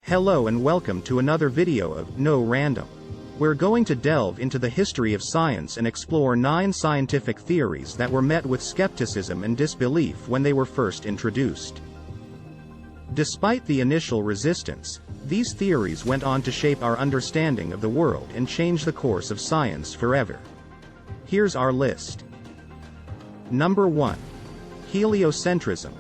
Hello and welcome to another video of No Random. We're going to delve into the history of science and explore 9 scientific theories that were met with skepticism and disbelief when they were first introduced. Despite the initial resistance, these theories went on to shape our understanding of the world and change the course of science forever. Here's our list. Number 1. Heliocentrism.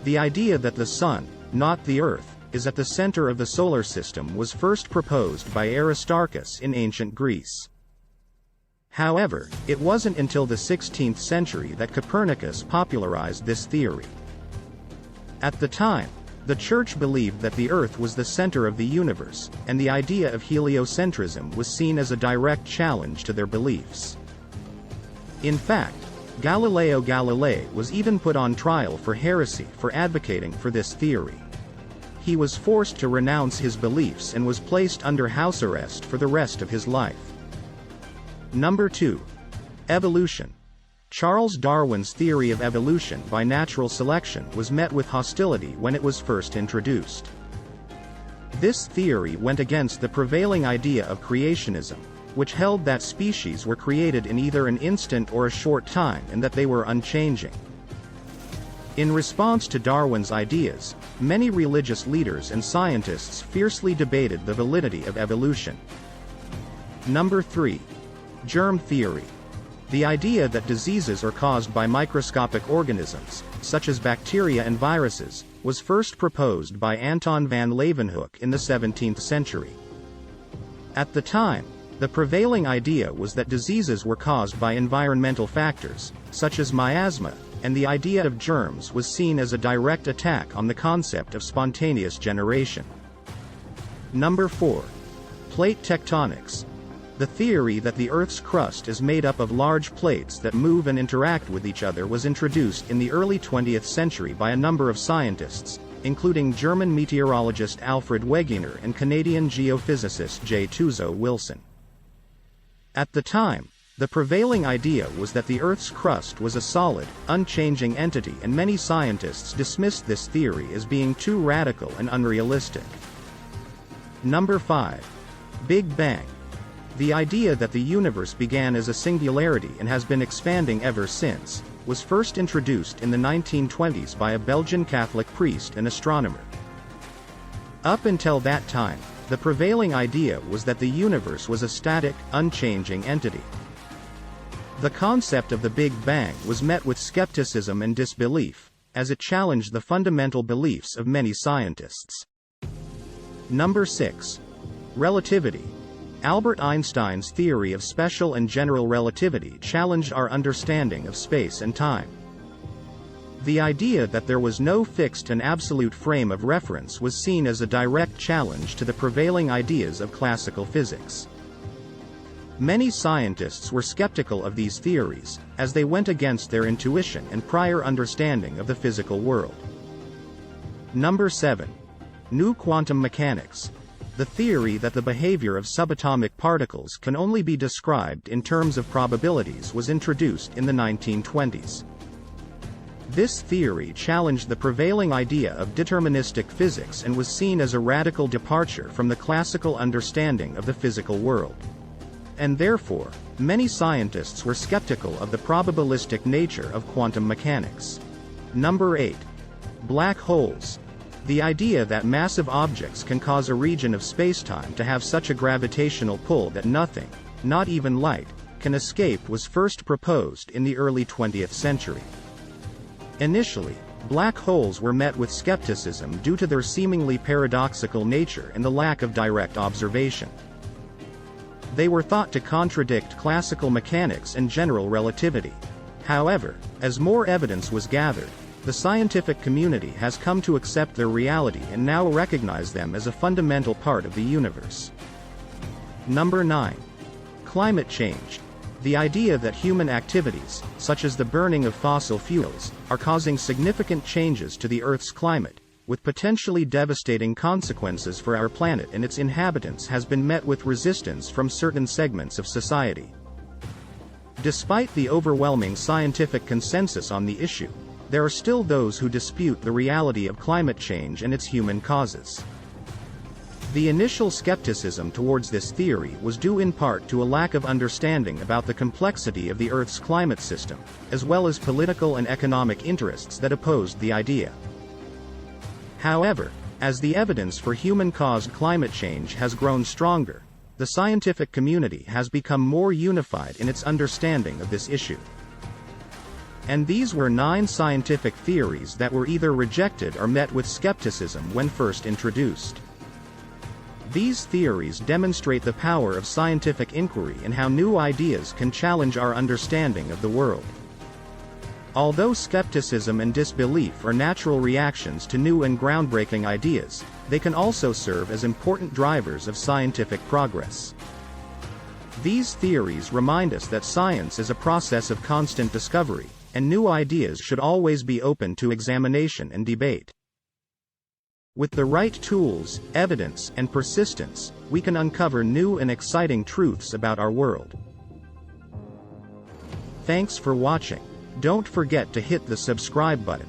The idea that the Sun, not the Earth, is at the center of the solar system was first proposed by Aristarchus in ancient Greece. However, it wasn't until the 16th century that Copernicus popularized this theory. At the time, the Church believed that the Earth was the center of the universe, and the idea of heliocentrism was seen as a direct challenge to their beliefs. In fact, Galileo Galilei was even put on trial for heresy for advocating for this theory. He was forced to renounce his beliefs and was placed under house arrest for the rest of his life. Number 2. Evolution. Charles Darwin's theory of evolution by natural selection was met with hostility when it was first introduced. This theory went against the prevailing idea of creationism, which held that species were created in either an instant or a short time and that they were unchanging. In response to Darwin's ideas, many religious leaders and scientists fiercely debated the validity of evolution. Number 3. Germ theory. The idea that diseases are caused by microscopic organisms, such as bacteria and viruses, was first proposed by Anton van Leeuwenhoek in the 17th century. At the time, the prevailing idea was that diseases were caused by environmental factors, such as miasma, and the idea of germs was seen as a direct attack on the concept of spontaneous generation. Number 4. Plate tectonics. The theory that the Earth's crust is made up of large plates that move and interact with each other was introduced in the early 20th century by a number of scientists, including German meteorologist Alfred Wegener and Canadian geophysicist J. Tuzo Wilson. At the time, the prevailing idea was that the Earth's crust was a solid, unchanging entity, and many scientists dismissed this theory as being too radical and unrealistic. Number 5. Big Bang. The idea that the universe began as a singularity and has been expanding ever since, was first introduced in the 1920s by a Belgian Catholic priest and astronomer. Up until that time, the prevailing idea was that the universe was a static, unchanging entity. The concept of the Big Bang was met with skepticism and disbelief, as it challenged the fundamental beliefs of many scientists. Number 6. Relativity. Albert Einstein's theory of special and general relativity challenged our understanding of space and time. The idea that there was no fixed and absolute frame of reference was seen as a direct challenge to the prevailing ideas of classical physics. Many scientists were skeptical of these theories, as they went against their intuition and prior understanding of the physical world. Number 7. New quantum mechanics. The theory that the behavior of subatomic particles can only be described in terms of probabilities was introduced in the 1920s. This theory challenged the prevailing idea of deterministic physics and was seen as a radical departure from the classical understanding of the physical world. And therefore, many scientists were skeptical of the probabilistic nature of quantum mechanics. Number 8. Black holes. The idea that massive objects can cause a region of spacetime to have such a gravitational pull that nothing, not even light, can escape was first proposed in the early 20th century. Initially, black holes were met with skepticism due to their seemingly paradoxical nature and the lack of direct observation. They were thought to contradict classical mechanics and general relativity. However, as more evidence was gathered, the scientific community has come to accept their reality and now recognize them as a fundamental part of the universe. Number 9. Climate change. The idea that human activities, such as the burning of fossil fuels, are causing significant changes to the Earth's climate, with potentially devastating consequences for our planet and its inhabitants, has been met with resistance from certain segments of society. Despite the overwhelming scientific consensus on the issue, there are still those who dispute the reality of climate change and its human causes. The initial skepticism towards this theory was due in part to a lack of understanding about the complexity of the Earth's climate system, as well as political and economic interests that opposed the idea. However, as the evidence for human-caused climate change has grown stronger, the scientific community has become more unified in its understanding of this issue. And these were 9 scientific theories that were either rejected or met with skepticism when first introduced. These theories demonstrate the power of scientific inquiry and how new ideas can challenge our understanding of the world. Although skepticism and disbelief are natural reactions to new and groundbreaking ideas, they can also serve as important drivers of scientific progress. These theories remind us that science is a process of constant discovery, and new ideas should always be open to examination and debate. With the right tools, evidence, and persistence, we can uncover new and exciting truths about our world. Thanks for watching. Don't forget to hit the subscribe button.